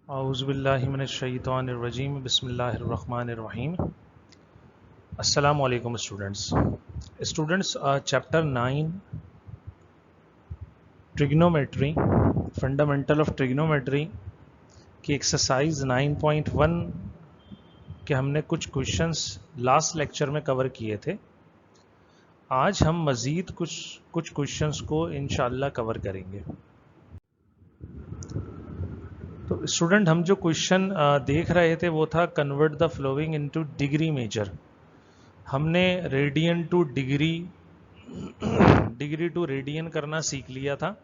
औज़ुबिल्लाहिमिनश्शैतानिर्रजीम बिस्मिल्लाहिर्रहमानिर्रहीम। अस्सलामु अलैकुम students. Chapter 9 trigonometry, fundamental of trigonometry की एक्सरसाइज 9.1 के हमने कुछ क्वेश्चंस लास्ट लेक्चर में कवर किए थे। आज हम मज़ीद कुछ क्वेश्चंस को इंशाअल्लाह कवर करेंगे। तो स्टूडेंट, हम जो क्वेश्चन देख रहे थे वो था convert the flowing into degree measure. हमने radian to degree, degree to radian करना सीख लिया था।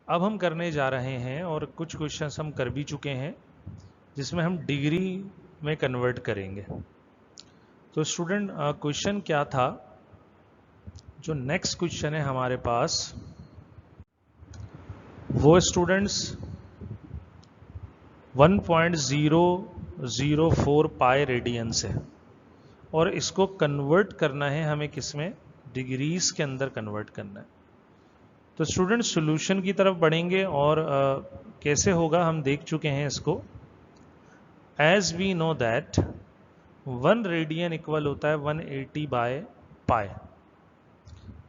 अब हम करने जा रहे हैं और कुछ क्वेश्चंस हम कर भी चुके हैं जिसमें हम डिग्री में कन्वर्ट करेंगे। तो स्टूडेंट, क्वेश्चन क्या था? जो नेक्स्ट क्वेश्चन है हमारे पास वो स्टूडेंट्स 1.004 पाई रेडियंस है और इसको कन्वर्ट करना है हमें किसमें? डिग्रीज के अंदर कन्वर्ट करना है। तो स्टूडेंट सॉल्यूशन की तरफ बढ़ेंगे और कैसे होगा हम देख चुके हैं इसको। As we know that 1 radian equal होता है 180 बाय पाई,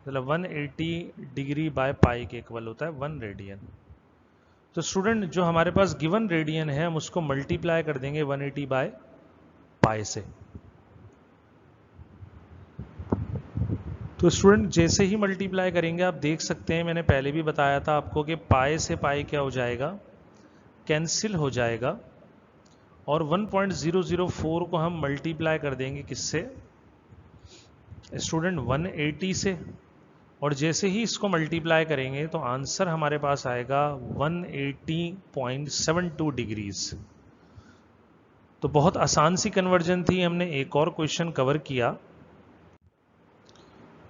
मतलब 180 डिग्री बाय पाई के इक्वल होता है 1 रेडियन। तो स्टूडेंट, जो हमारे पास गिवन रेडियन है हम उसको मल्टीप्लाई कर देंगे 180 बाय पाई से। तो स्टूडेंट जैसे ही मल्टीप्लाई करेंगे आप देख सकते हैं, मैंने पहले भी बताया था आपको कि पाई से पाई क्या हो जाएगा? कैंसिल हो जाएगा। और 1.004 को हम मल्टीप्लाई कर देंगे किससे? स्टूडेंट 180 से। और जैसे ही इसको मल्टीप्लाई करेंगे तो आंसर हमारे पास आएगा 180.72 डिग्रीज। तो बहुत आसान सी कन्वर्जन थी। हमने एक और क्वेश्चन कवर किया।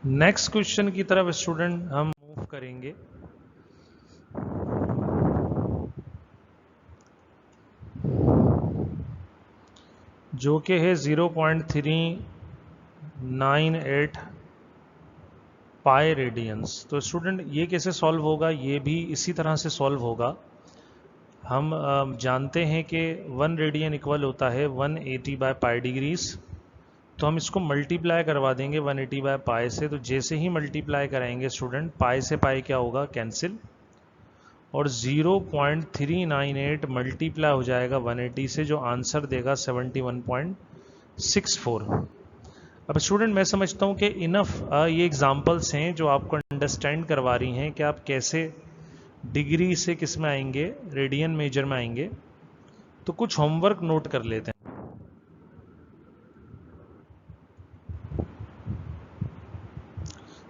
नेक्स्ट क्वेश्चन की तरफ स्टूडेंट हम मूव करेंगे। जो कि है 0.398 पाई रेडियंस। तो स्टूडेंट ये कैसे सॉल्व होगा? ये भी इसी तरह से सॉल्व होगा। हम जानते हैं कि 1 रेडियन इक्वल होता है 180 बाय पाई डिग्रीज। तो हम इसको मल्टीप्लाई करवा देंगे 180 बाय पाई से। तो जैसे ही मल्टीप्लाई कराएंगे स्टूडेंट, पाई से पाई क्या होगा? कैंसिल। और 0.398 मल्टीप्लाई हो जाएगा 180 से, जो आंसर देगा 71.64। अब स्टूडेंट मैं समझता हूँ कि इनफ ये एग्जांपल्स हैं जो आपको अंडरस्टैंड करवा रही हैं कि आप कैसे डिग्री से किस में आएंगे? रेडियन मेजर में आएंगे। तो कुछ होमवर्क नोट कर लेते हैं।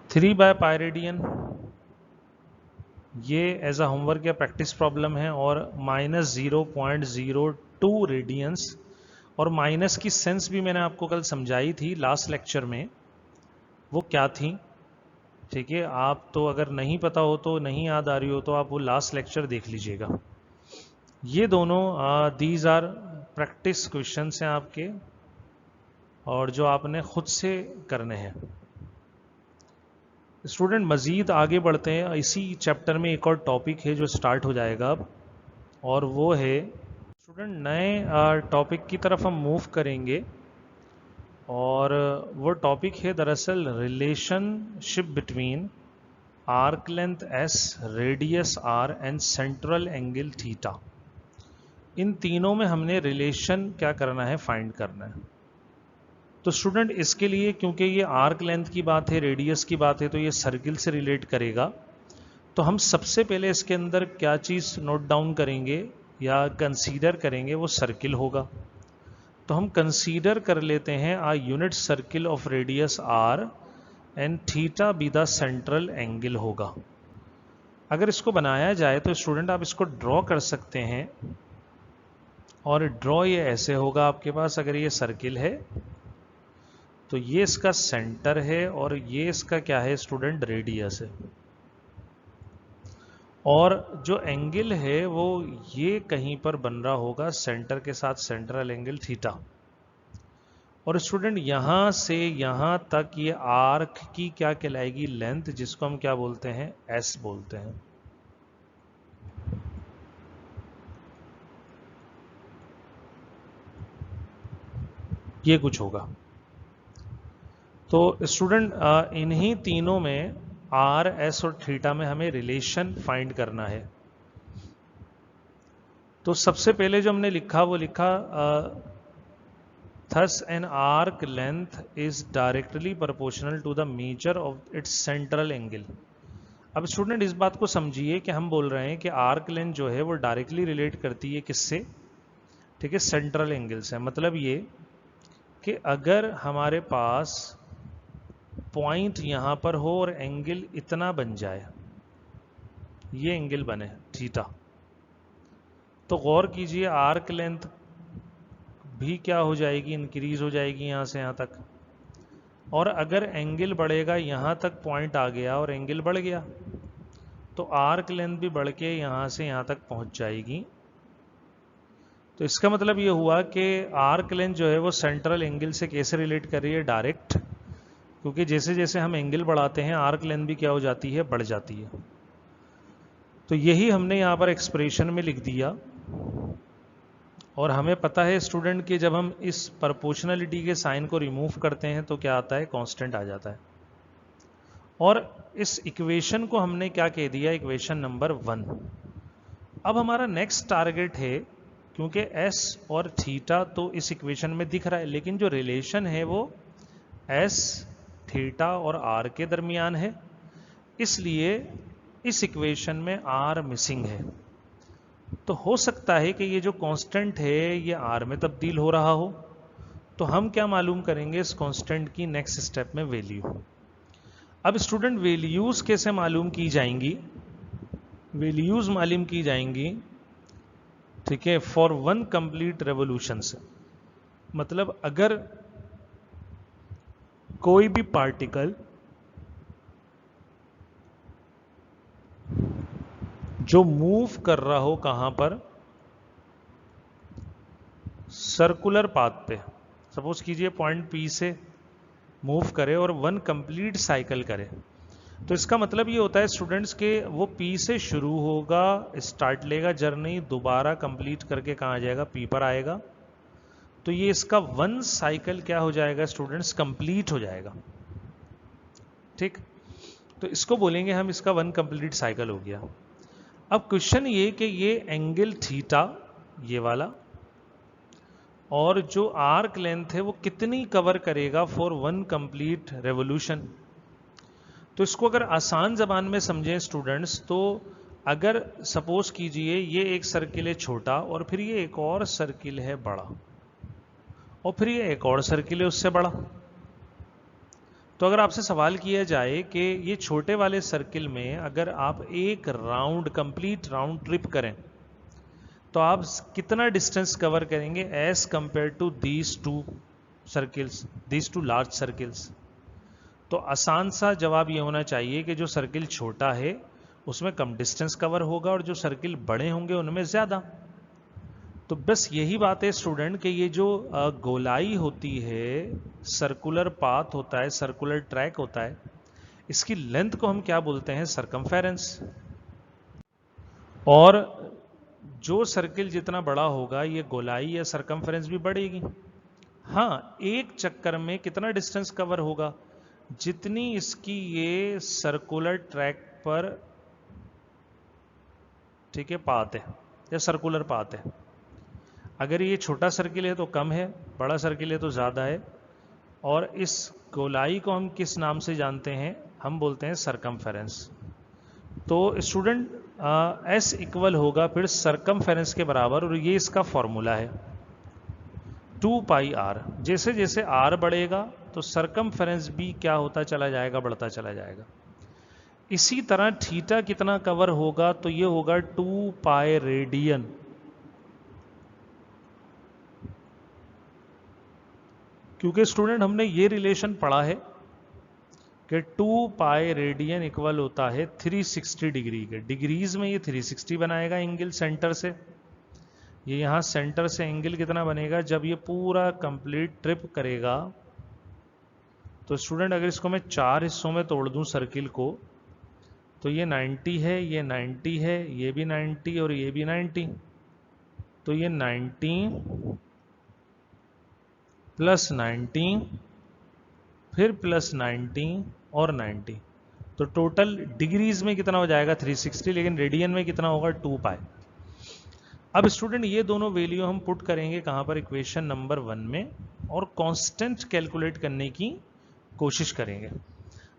3 बाय पाई रेडियन ये एज अ होमवर्क या प्रैक्टिस प्रॉब्लम है। और -0.02 रेडियंस, और माइनस की सेंस भी मैंने आपको कल समझाई थी लास्ट लेक्चर में, वो क्या थी? ठीक है, आप तो अगर नहीं पता हो तो, नहीं याद आ रही हो तो आप वो लास्ट लेक्चर देख लीजिएगा। ये दोनों दीज आर प्रैक्टिस क्वेश्चंस हैं आपके, और जो आपने खुद से करने हैं। स्टूडेंट मज़ीद आगे बढ़ते हैं। इसी चैप्टर में एक और टॉपिक है जो स्टार्ट हो जाएगा अब, और वो है स्टूडेंट नए टॉपिक की तरफ हम मूव करेंगे। और वो टॉपिक है दरअसल relationship between arc length s, radius r and central angle theta. इन तीनों में हमने रिलेशन क्या करना है? फाइंड करना है। तो स्टूडेंट इसके लिए, क्योंकि ये आर्क लेंथ की बात है, रेडियस की बात है, तो ये सर्किल से रिलेट करेगा। तो हम सबसे पहले इसके अंदर क्या चीज़ नोट डाउन करेंगे या कंसीडर करेंगे? वो सर्किल होगा। तो हम कंसीडर कर लेते हैं a unit circle of radius r and theta be the central angle होगा। अगर इसको बनाया जाए तो स्टूडेंट आप इसको ड्रॉ कर सकते हैं, और ड्रॉ ये ऐसे होगा आपके पास। अगर ये सर्किल है तो ये इसका सेंटर है, और ये इसका क्या है स्टूडेंट? रेडियस है। और जो एंगल है वो ये कहीं पर बन रहा होगा सेंटर के साथ, सेंट्रल एंगल थीटा। और स्टूडेंट यहां से यहां तक ये आर्क की क्या कहलाएगी? लेंथ, जिसको हम क्या बोलते हैं? एस बोलते हैं। ये कुछ होगा। तो स्टूडेंट इन्हीं तीनों में आर, एस और थीटा में हमें रिलेशन फाइंड करना है। तो सबसे पहले जो हमने लिखा वो लिखा thus an arc length is directly proportional to the measure of its central angle। अब स्टूडेंट इस बात को समझिए कि हम बोल रहे हैं कि आर्क लेंथ जो है वो डायरेक्टली रिलेट करती है किससे, ठीक है, सेंट्रल एंगल से। मतलब ये कि अगर हमारे पास पॉइंट यहां पर हो और एंगल इतना बन जाए, ये एंगल बने थीटा, तो गौर कीजिए आर्क लेंथ भी क्या हो जाएगी, इंक्रीज हो जाएगी यहां से यहां तक। और अगर एंगल बढ़ेगा, यहां तक पॉइंट आ गया और एंगल बढ़ गया, तो आर्क लेंथ भी बढ़ के यहां से यहां तक पहुंच जाएगी। तो इसका मतलब ये हुआ कि आर्क लेंथ जो है वो सेंट्रल एंगल से कैसे रिलेट कर रही है, डायरेक्ट, क्योंकि जैसे जैसे हम एंगल बढ़ाते हैं आर्क लेंथ भी क्या हो जाती है, बढ़ जाती है। तो यही हमने यहां पर एक्सप्रेशन में लिख दिया। और हमें पता है स्टूडेंट कि जब हम इस प्रोपोर्शनलिटी के साइन को रिमूव करते हैं तो क्या आता है, कांस्टेंट आ जाता है। और इस इक्वेशन को हमने क्या कह दिया, इक्वेशन नंबर 1। अब हमारा नेक्स्ट टारगेट है, क्योंकि s और थीटा तो इस इक्वेशन में दिख रहा है, लेकिन जो रिलेशन है वो s, थीटा और r के दरमियान है, इसलिए इस इक्वेशन में r मिसिंग है। तो हो सकता है कि ये जो कांस्टेंट है ये r में तब्दील हो रहा हो। तो हम क्या मालूम करेंगे इस कांस्टेंट की नेक्स्ट स्टेप में वैल्यू। अब स्टूडेंट वैल्यूज कैसे मालूम की जाएंगी, वैल्यूज मालूम की जाएंगी, ठीक है, फॉर वन कंप्लीट रेवोल्यूशन से। मतलब अगर कोई भी पार्टिकल जो मूव कर रहा हो, कहां पर, सर्कुलर पाथ पे, सपोज कीजिए पॉइंट P से मूव करे और वन कंप्लीट साइकिल करे, तो इसका मतलब ये होता है स्टूडेंट्स के वो P से शुरू होगा, स्टार्ट लेगा जर्नी, दोबारा कंप्लीट करके कहाँ आ जाएगा, P पर आएगा। तो ये इसका वन साइकिल क्या हो जाएगा स्टूडेंट्स, कंप्लीट हो जाएगा। ठीक, तो इसको बोलेंगे हम, इसका वन कंप्लीट साइकिल हो गया। अब क्वेश्चन ये कि ये एंगल थीटा ये वाला और जो आर्क लेंथ है वो कितनी कवर करेगा फॉर वन कंप्लीट रेवोल्यूशन। तो इसको अगर आसान जबान में समझें स्टूडेंट्स, तो अगर सपोज कीजिए ये एक सर्किल है छोटा और फिर ये एक और सर्किल है बड़ा और फिर ये एक और सर्किल है उससे बड़ा, तो अगर आपसे सवाल किया जाए कि ये छोटे वाले सर्किल में अगर आप एक राउंड, कंप्लीट राउंड ट्रिप करें, तो आप कितना डिस्टेंस कवर करेंगे as compare to these two circles, these two large circles. तो आसान सा जवाब ये होना चाहिए कि जो सर्किल छोटा है उसमें कम डिस्टेंस कवर होगा और जो सर्किल बड़े होंगे उनमें ज्यादा। तो बस यही बात है स्टूडेंट कि ये जो गोलाई होती है, सर्कुलर पाथ होता है, सर्कुलर ट्रैक होता है, इसकी लेंथ को हम क्या बोलते हैं, सरकमफेरेंस। और जो सर्किल जितना बड़ा होगा ये गोलाई या सरकमफेरेंस भी बढ़ेगी। हाँ, एक चक्कर में कितना डिस्टेंस कवर होगा, जितनी इसकी ये सर्कुलर ट्रैक पर, ठीक है, पाथ है या सर्कुलर पाथ है। अगर ये छोटा सर्किल है तो कम है, बड़ा सर्किल है तो ज़्यादा है। और इस गोलाई को हम किस नाम से जानते हैं, हम बोलते हैं सरकमफेरेंस। तो स्टूडेंट S इक्वल होगा फिर सरकमफेरेंस के बराबर, और ये इसका फॉर्मूला है 2πr। जैसे जैसे r बढ़ेगा तो सरकमफेरेंस भी क्या होता चला जाएगा, बढ़ता चला जाएगा। इसी तरह थीटा कितना कवर होगा, तो ये होगा 2π रेडियन। क्योंकि स्टूडेंट हमने ये रिलेशन पढ़ा है कि 2π रेडियन इक्वल होता है 360 डिग्री के। डिग्रीज में ये 360 बनाएगा एंगल सेंटर से। ये यहाँ सेंटर से एंगल कितना बनेगा जब ये पूरा कंप्लीट ट्रिप करेगा। तो स्टूडेंट अगर इसको मैं 4 हिस्सों में तोड़ दूं सर्किल को, तो ये 90 है, ये 90 है, ये भी 90 और ये भी 90। तो ये 90 प्लस 90, फिर प्लस 90 और 90। तो टोटल डिग्रीज में कितना हो जाएगा 360, लेकिन रेडियन में कितना होगा 2 पाई। अब स्टूडेंट ये दोनों वैल्यू हम पुट करेंगे कहां पर, इक्वेशन नंबर 1 में, और कांस्टेंट कैलकुलेट करने की कोशिश करेंगे।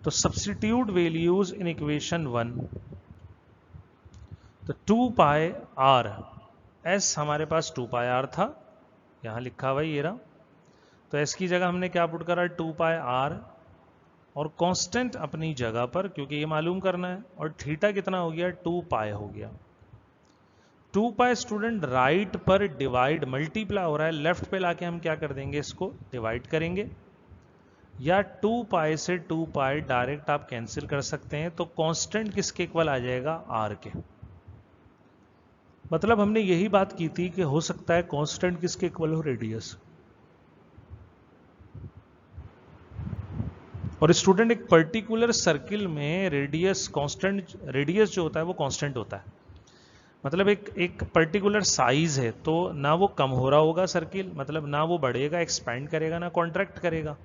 तो सब्स्टिट्यूट वैल्यूज इन इक्वेशन 1। तो 2 पाई आर, एस हमारे पास 2 पाई आर था, यहां लिखा हुआ ये रहा। तो एस की जगह हमने क्या पुट करा, 2 पाई आर, और कांस्टेंट अपनी जगह पर, क्योंकि ये मालूम करना है। और थीटा कितना हो गया, 2 पाई हो गया। 2 पाई स्टूडेंट राइट पर डिवाइड मल्टीप्लाई हो रहा है, लेफ्ट पे लाके हम क्या कर देंगे, इसको डिवाइड करेंगे। या 2 पाई से 2 पाई डायरेक्ट आप कैंसिल कर सकते हैं। तो कांस्टेंट किसके इक्वल आ जाएगा, आर के। मतलब हमने यही बात की थी कि हो सकता है कांस्टेंट किसके इक्वल हो, रेडियस। और स्टूडेंट एक पर्टिकुलर सर्किल में रेडियस कांस्टेंट, रेडियस जो होता है वो कांस्टेंट होता है। मतलब एक पर्टिकुलर साइज है, तो ना वो कम हो रहा होगा सर्किल, मतलब ना वो बढ़ेगा, एक्सपैंड करेगा, ना कॉन्ट्रैक्ट करेगा।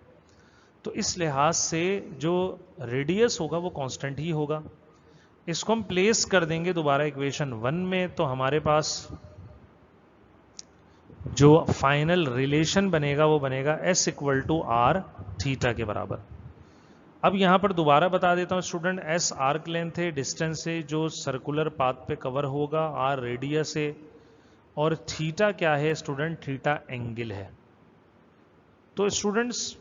तो इस लिहाज से जो रेडियस होगा वो कांस्टेंट ही होगा। इसको हम प्लेस कर देंगे दोबारा इक्वेशन 1 में, तो हमारे पास जो फाइनल रिलेशन बनेगा वो बनेगा S equal to R theta के बराबर। अब यहां पर दोबारा बता देता हूं स्टूडेंट, S आर्क लेंथ है, डिस्टेंस है जो सर्कुलर पाथ पे कवर होगा, R रेडियस है, और थीटा क्या है स्टूडेंट, थीटा एंगल है। तो स्टूडेंट्स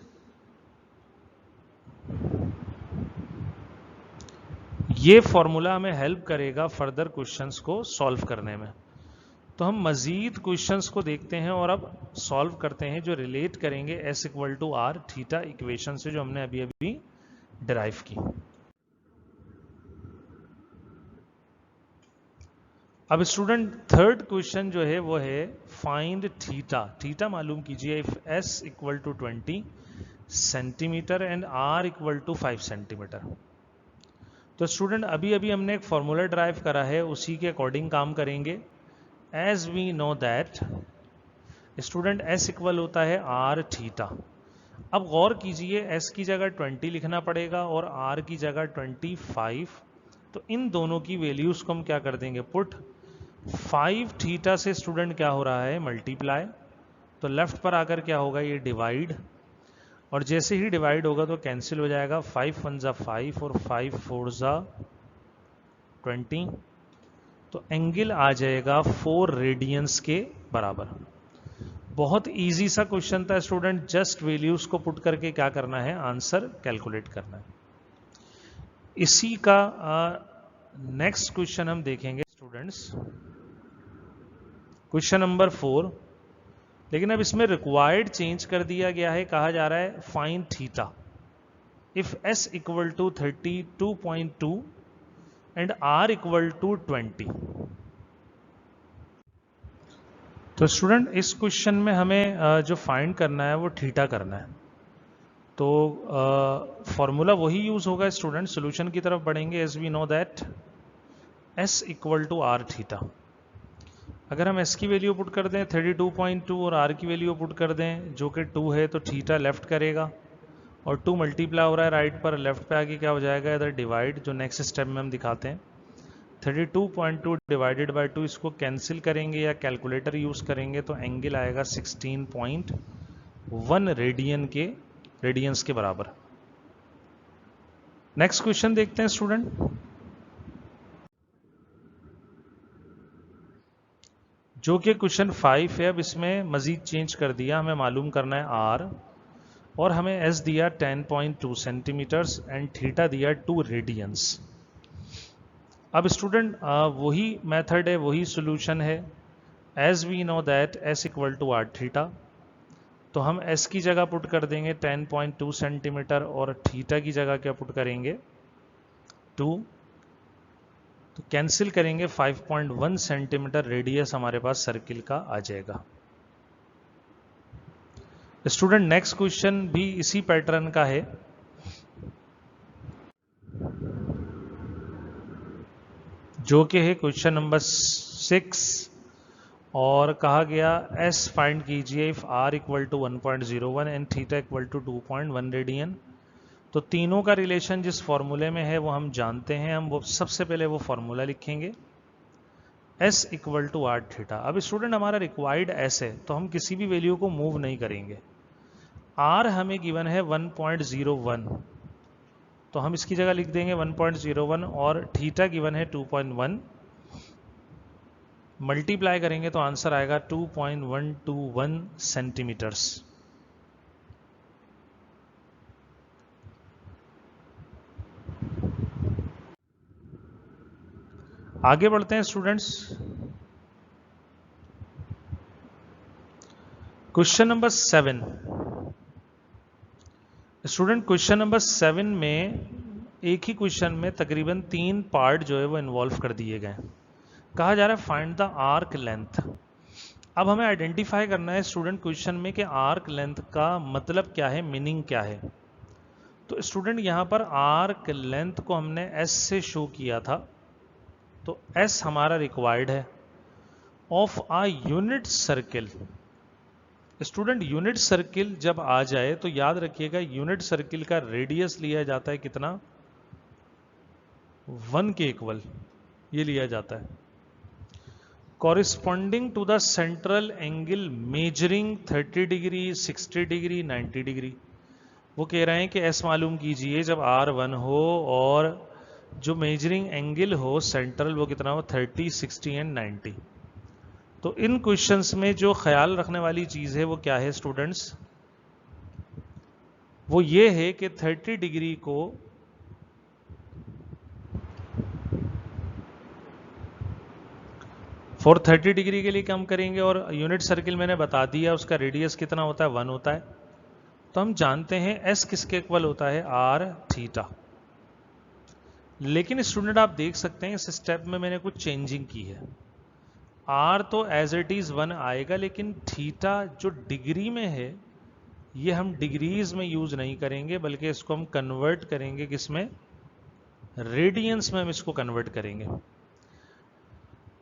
ये फॉर्मूला हमें हेल्प करेगा फर्दर क्वेश्चंस को सॉल्व करने में। तो हम मजीद क्वेश्चंस को देखते हैं और अब सॉल्व करते हैं, जो रिलेट करेंगे S equal to R theta equation से, जो हमने अभी अभी डिराइव की। अब स्टूडेंट थर्ड क्वेश्चन जो है वो है फाइंड थीटा। थीटा मालूम कीजिए if S equal to 20 centimetre and R equal to 5 centimetre. तो स्टूडेंट अभी अभी हमने एक फॉर्मूला ड्राइव करा है, उसी के अकॉर्डिंग काम करेंगे। As we know that student S equal होता है R थीटा। अब गौर कीजिए, S की जगह 20 लिखना पड़ेगा और R की जगह 25। तो इन दोनों की वैल्यूज को हम क्या कर देंगे, पुट। 5 थीटा से स्टूडेंट क्या हो रहा है, मल्टीप्लाई। तो लेफ्ट पर आकर क्या होगा, ये डिवाइड, और जैसे ही डिवाइड होगा तो कैंसिल हो जाएगा। 5 1 जा 5 और 5 4 जा 20। तो एंगल आ जाएगा 4 रेडियंस के बराबर। बहुत इजी सा क्वेश्चन था स्टूडेंट, जस्ट वैल्यूज को पुट करके क्या करना है, आंसर कैलकुलेट करना है। इसी का नेक्स्ट क्वेश्चन हम देखेंगे स्टूडेंट्स, क्वेश्चन नंबर 4। लेकिन अब इसमें रिक्वायर्ड चेंज कर दिया गया है, कहा जा रहा है find theta if S equal to 32.2 and R equal to 20। तो स्टूडेंट इस क्वेश्चन में हमें जो फाइंड करना है वो थीटा करना है। तो फॉर्मूला वही यूज होगा स्टूडेंट, सॉल्यूशन की तरफ बढ़ेंगे। As we know that S equal to R theta. अगर हम S की वैल्यू पुट कर दें 32.2 और R की वैल्यू पुट कर दें जो कि 2 है, तो थीटा लेफ्ट करेगा, और 2 मल्टीप्लाई हो रहा है राइट पर, लेफ्ट पे आके क्या हो जाएगा, इधर डिवाइड, जो नेक्स्ट स्टेप में हम दिखाते हैं। 32.2 डिवाइडेड बाय 2, इसको कैंसिल करेंगे या कैलकुलेटर यूज करेंगे तो एंगल आएगा 16.1 रेडियंस के बराबर। नेक्स्ट क्वेश्चन देखते हैं स्टूडेंट, जो कि क्वेश्चन 5 है। अब इसमें मजीद चेंज कर दिया, हमें मालूम करना है R, और हमें S दिया 10.2 सेंटीमीटर्स एंड थीटा दिया 2 रेडियंस। अब स्टूडेंट वही मेथड है, वही सॉल्यूशन है। As we know that S equal to R theta, तो हम S की जगह पुट कर देंगे 10.2 सेंटीमीटर और थीटा की जगह क्या पुट करेंगे, 2। तो कैंसिल करेंगे, 5.1 सेंटीमीटर रेडियस हमारे पास सर्किल का आ जाएगा। स्टूडेंट नेक्स्ट क्वेश्चन भी इसी पैटर्न का है। जो कि है क्वेश्चन नंबर 6, और कहा गया एस फाइंड कीजिए if R equal to 1.01 and theta equal to 2.1 radian. तो तीनों का रिलेशन जिस फॉर्मूले में है वो हम जानते हैं, हम वो सबसे पहले वो फॉर्मूला लिखेंगे S equal to R theta. अब स्टूडेंट हमारा रिक्वायर्ड एस है तो हम किसी भी वैल्यू को मूव नहीं करेंगे। आर हमें गिवन है 1.01, तो हम इसकी जगह लिख देंगे 1.01 और थीटा गिवन है 2.1, मल्टीप्लाई करेंगे तो आंसर आएगा 2.121 सेंटीमीटर्स। आगे बढ़ते हैं students. Question number 7। Student question number 7 में एक ही क्वेश्चन में तकरीबन 3 पार्ट जो है वो इन्वॉल्व कर दिए गए। कहा जा रहा है फाइंड द आर्क लेंथ। अब हमें आइडेंटिफाई करना है स्टूडेंट क्वेश्चन में कि आर्क लेंथ का मतलब क्या है, मीनिंग क्या है। तो स्टूडेंट यहां पर आर्क लेंथ को हमने एस से शो किया था, तो एस हमारा रिक्वायर्ड है of a unit circle. Student unit circle जब आ जाए तो याद रखिएगा यूनिट सर्किल का रेडियस लिया जाता है कितना, 1 के इक्वल ये लिया जाता है। Corresponding to the central angle measuring 30 degree 60 degree 90 degree. वो कह रहे हैं कि एस मालूम कीजिए जब R1 हो और जो मेजरिंग एंगल हो सेंट्रल वो कितना हो, 30 60 एंड 90। तो इन क्वेश्चंस में जो ख्याल रखने वाली चीज है वो क्या है स्टूडेंट्स, वो ये है कि 30 डिग्री को फॉर 30 डिग्री के लिए कम करेंगे और यूनिट सर्किल मैंने बता दिया उसका रेडियस कितना होता है, 1 होता है। तो हम जानते हैं एस किसके इक्वल होता है, आर थीटा। लेकिन स्टूडेंट आप देख सकते हैं इस स्टेप में मैंने कुछ चेंजिंग की है। आर तो एज इट इज 1 आएगा, लेकिन थीटा जो डिग्री में है ये हम डिग्रीज में यूज नहीं करेंगे, बल्कि इसको हम कन्वर्ट करेंगे किसमें, रेडियंस में हम इसको कन्वर्ट करेंगे।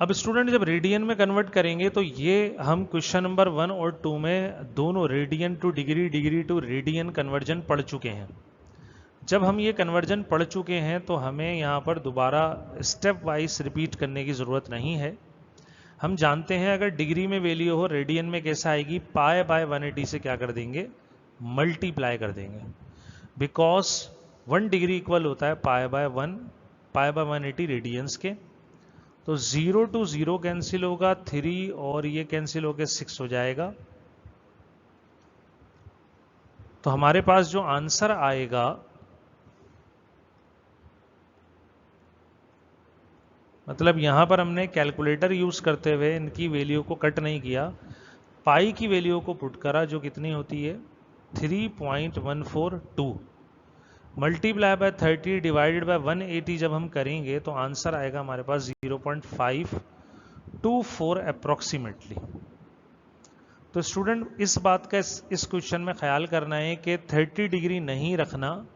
अब स्टूडेंट जब रेडियन में कन्वर्ट करेंगे तो ये हम क्वेश्चन नंबर 1 और 2 में दोनों radian to degree, degree to radian conversion पढ़ चुके हैं। जब हम ये कन्वर्जन पढ़ चुके हैं तो हमें यहाँ पर दोबारा स्टेप वाइज रिपीट करने की ज़रूरत नहीं है। हम जानते हैं अगर डिग्री में वैल्यू हो रेडियन में कैसा आएगी, पाई बाय 180 से क्या कर देंगे, मल्टीप्लाई कर देंगे। बिकॉज 1 डिग्री इक्वल होता है पाई बाय 180 रेडियंस के। तो 0 टू 0 कैंसिल होगा, 3 और ये कैंसिल होकर 6 हो जाएगा। तो हमारे पास जो आंसर आएगा, मतलब यहां पर हमने कैलकुलेटर यूज करते हुए इनकी वैल्यू को कट नहीं किया, पाई की वैल्यू को पुट करा जो कितनी होती है 3.142 मल्टीप्लाई बाय 30 डिवाइडेड बाय 180 जब हम करेंगे तो आंसर आएगा हमारे पास 0.524 अप्रोक्सीमेटली। तो स्टूडेंट इस बात का इस क्वेश्चन में ख्याल करना है कि 30 डिग्री नहीं रखना,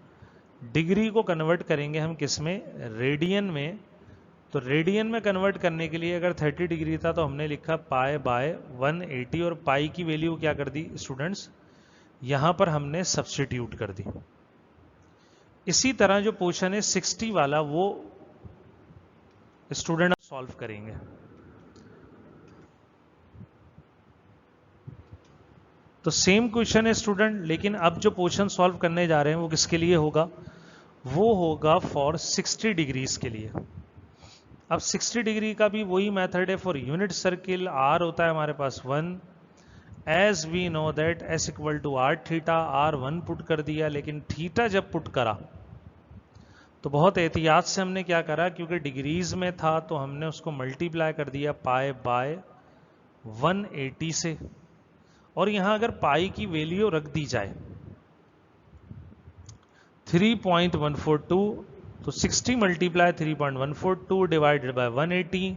डिग्री को कन्वर्ट करेंगे हम किस में, रेडियन में। तो रेडियन में कन्वर्ट करने के लिए अगर 30 डिग्री था तो हमने लिखा पाई बाय 180 और पाई की वैल्यू क्या कर दी स्टूडेंट्स, यहां पर हमने सब्स्टिट्यूट कर दी। इसी तरह जो पोर्शन है 60 वाला वो स्टूडेंट सॉल्व करेंगे। तो सेम क्वेश्चन है स्टूडेंट, लेकिन अब जो पोर्शन सॉल्व करने जा रहे हैं वो किसके लिए होगा, वो होगा फॉर 60 डिग्रीज के लिए। अब 60 डिग्री का भी वही मेथड है फॉर यूनिट सर्किल, आर होता है हमारे पास 1, as we know that S equal to R theta, R 1 put कर दिया, लेकिन थीटा जब पुट करा तो बहुत एहतियात से हमने क्या करा, क्योंकि डिग्रीज में था तो हमने उसको मल्टीप्लाई कर दिया पाई बाय 180 से। और यहां अगर पाई की वैल्यू रख दी जाए 3.142, तो 60 मल्टीप्लाई 3.142 डिवाइडेड बाय 180,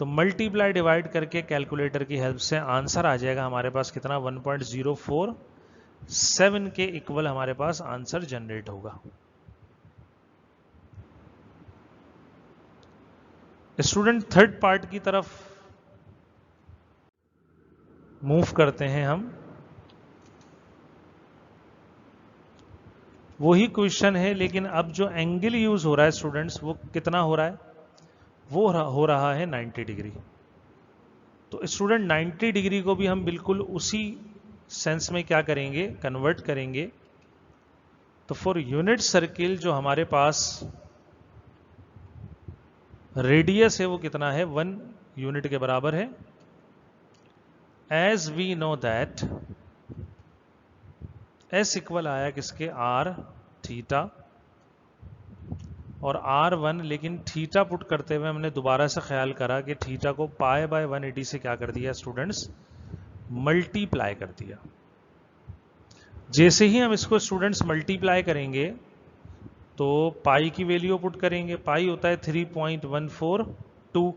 तो मल्टीप्लाई डिवाइड करके कैलकुलेटर की हेल्प से आंसर आ जाएगा हमारे पास कितना, 1.047 के इक्वल हमारे पास आंसर जनरेट होगा। स्टूडेंट थर्ड पार्ट की तरफ मूव करते हैं हम। वही क्वेश्चन है, लेकिन अब जो एंगल यूज हो रहा है स्टूडेंट्स, वो कितना हो रहा है? वो हो रहा है 90 डिग्री। तो स्टूडेंट 90 डिग्री को भी हम बिल्कुल उसी सेंस में क्या करेंगे, कन्वर्ट करेंगे। तो फॉर यूनिट सर्किल जो हमारे पास रेडियस है वो कितना है, 1 यूनिट के बराबर है। As we know that S equal आया किसके, आर थीटा, और R1, लेकिन थीटा पुट करते हुए हमने दोबारा से ख्याल करा कि थीटा को पाई बाय 180 से क्या कर दिया स्टूडेंट्स, मल्टीप्लाई कर दिया। जैसे ही हम इसको स्टूडेंट्स मल्टीप्लाई करेंगे तो पाई की वैल्यू पुट करेंगे, पाई होता है 3.142,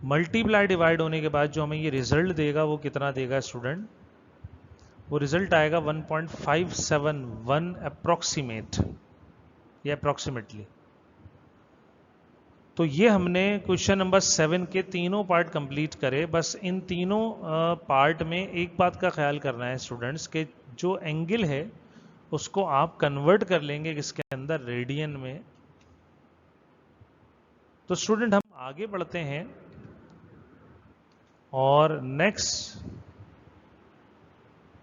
मल्टीप्लाई डिवाइड होने के बाद जो हमें ये रिजल्ट देगा वो कितना देगा स्टूडेंट, वो रिजल्ट आएगा 1.571 अप्रोक्सीमेट या अप्रोक्सीमेटली। तो ये हमने क्वेश्चन नंबर 7 के तीनों पार्ट कंप्लीट करे। बस इन तीनों पार्ट में एक बात का ख्याल करना है स्टूडेंट्स के जो एंगल है उसको आप कन्वर्ट कर लेंगे किसके अंदर, रेडियन में। तो स्टूडेंट हम आगे बढ़ते हैं और नेक्स्ट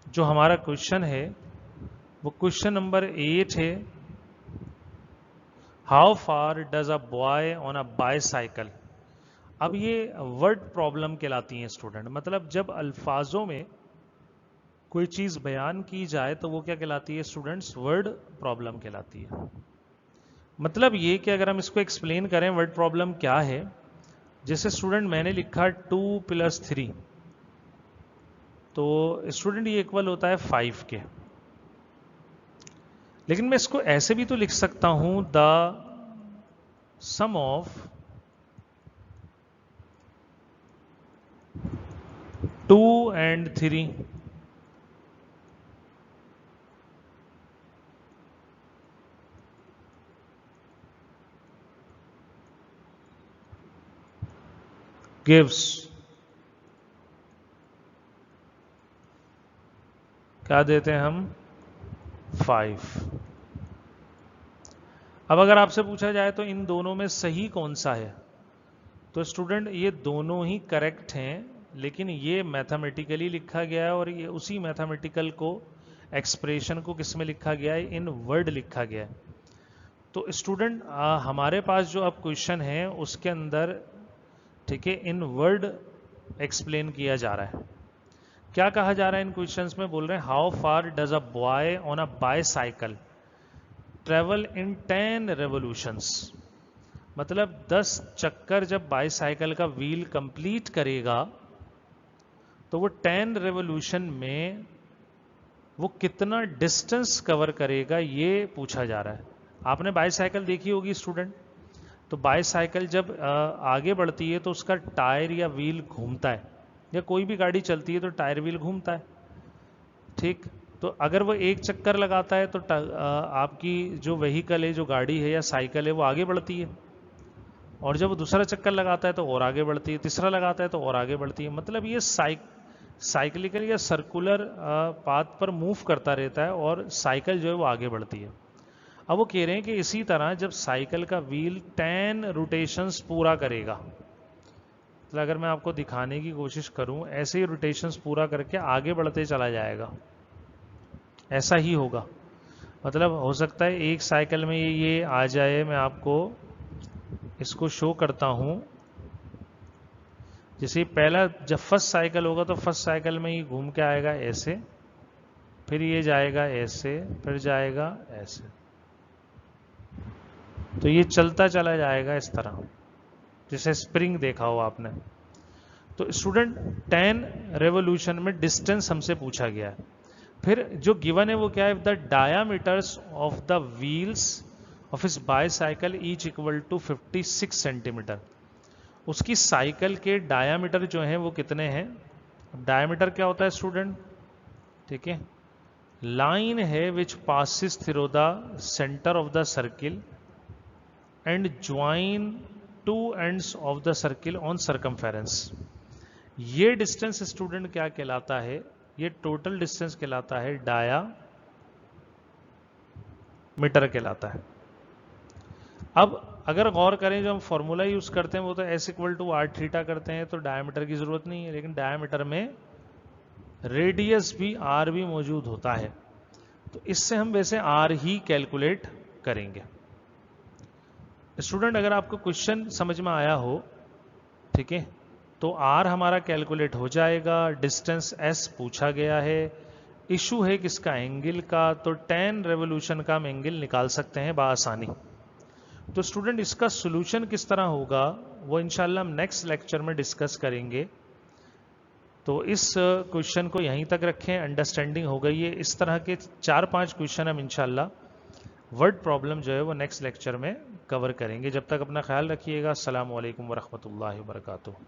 जो हमारा क्वेश्चन है वो क्वेश्चन नंबर 8 है। How far does a boy on a bicycle. अब ये वर्ड प्रॉब्लम कहलाती है स्टूडेंट, मतलब जब अल्फाजों में कोई चीज बयान की जाए तो वो क्या कहलाती है स्टूडेंट्स, वर्ड प्रॉब्लम कहलाती है। मतलब ये कि अगर हम इसको एक्सप्लेन करें वर्ड प्रॉब्लम क्या है, जैसे स्टूडेंट मैंने लिखा 2 + 3, तो स्टूडेंट ये इक्वल होता है 5 के। लेकिन मैं इसको ऐसे भी तो लिख सकता हूं, the some of 2 and 3 gives, क्या देते हैं हम, 5। अब अगर आपसे पूछा जाए तो इन दोनों में सही कौन सा है, तो स्टूडेंट ये दोनों ही करेक्ट हैं, लेकिन ये मैथमेटिकली लिखा गया है और ये उसी मैथमेटिकल को एक्सप्रेशन को किस में लिखा गया है, इन वर्ड लिखा गया है। तो स्टूडेंट हमारे पास जो अब क्वेश्चन है उसके अंदर, ठीक है, इन वर्ड एक्सप्लेन किया जा रहा है। क्या कहा जा रहा है इन क्वेश्चंस में, बोल रहे हैं how far does a boy on a bicycle travel in 10 revolutions. मतलब 10 चक्कर जब बाईसाइकिल का व्हील कंप्लीट करेगा तो वो 10 रेवोल्यूशन में वो कितना डिस्टेंस कवर करेगा, ये पूछा जा रहा है। आपने बाईसाइकिल देखी होगी स्टूडेंट, तो बाईसाइकिल जब आगे बढ़ती है तो उसका टायर या व्हील घूमता है, या कोई भी गाड़ी चलती है तो टायर व्हील घूमता है, ठीक। तो अगर वो एक चक्कर लगाता है तो आपकी जो व्हीकल है, जो गाड़ी है या साइकिल है, वो आगे बढ़ती है, और जब वो दूसरा चक्कर लगाता है तो और आगे बढ़ती है, तीसरा लगाता है तो और आगे बढ़ती है। मतलब ये साइक्लिकल या सर्कुलर पाथ पर मूव करता रहता है और साइकिल जो है वो आगे बढ़ती है। अब वो कह रहे हैं कि इसी तरह जब साइकिल का व्हील 10 रोटेशंस पूरा करेगा, तो अगर मैं आपको दिखाने की कोशिश करूं, ऐसे ही रोटेशंस पूरा करके आगे बढ़ते चला जाएगा, ऐसा ही होगा। मतलब हो सकता है एक साइकिल में ये आ जाए, मैं आपको इसको शो करता हूं। जैसे पहला जब फर्स्ट साइकिल होगा तो फर्स्ट साइकिल में ये घूम के आएगा ऐसे, फिर ये जाएगा ऐसे, फिर जाएगा ऐसे, तो ये चलता चला जाएगा इस तरह, जैसे स्प्रिंग देखा हो आपने। तो स्टूडेंट 10 रेवोल्यूशन में डिस्टेंस हमसे पूछा गया है। फिर जो गिवन है वो क्या है, the diameters of the wheels of this bicycle each equal to 56 centimetre. उसकी साइकिल के डायामीटर जो हैं वो कितने हैं। डायामीटर क्या होता है स्टूडेंट, ठीक है, लाइन है which passes through the centre of the circle and join two ends of the circle on circumference. ये डिस्टेंस स्टूडेंट क्या कहलाता है? ये टोटल डिस्टेंस कहलाता है, डाया मीटर कहलाता है। अब अगर गौर करें, जो हम फॉर्मूला यूज करते हैं वो तो S equal to R theta करते हैं, तो डायमीटर की जरूरत नहीं है, लेकिन डायमीटर में रेडियस भी आर भी मौजूद होता है, तो इससे हम वैसे आर ही कैलकुलेट करेंगे। स्टूडेंट अगर आपको क्वेश्चन समझ में आया हो, ठीक है, तो आर हमारा कैलकुलेट हो जाएगा, डिस्टेंस एस पूछा गया है, इशू है किसका? एंगल का, तो 10 रेवोल्यूशन का हम एंगल निकाल सकते हैं बआसानी। तो स्टूडेंट इसका सॉल्यूशन किस तरह होगा वो इंशाल्लाह हम नेक्स्ट लेक्चर में डिस्कस करेंगे। तो इस क्वेश्चन को यहीं तक रखें, अंडरस्टैंडिंग हो गई है। इस तरह के 4-5 क्वेश्चन हम इंशाल्लाह वर्ड प्रॉब्लम जो है वो नेक्स्ट लेक्चर में कवर करेंगे। जब तक अपना ख्याल रखिएगा। अस्सलाम वालेकुम वरहमतुल्लाहि वबरकातुहू।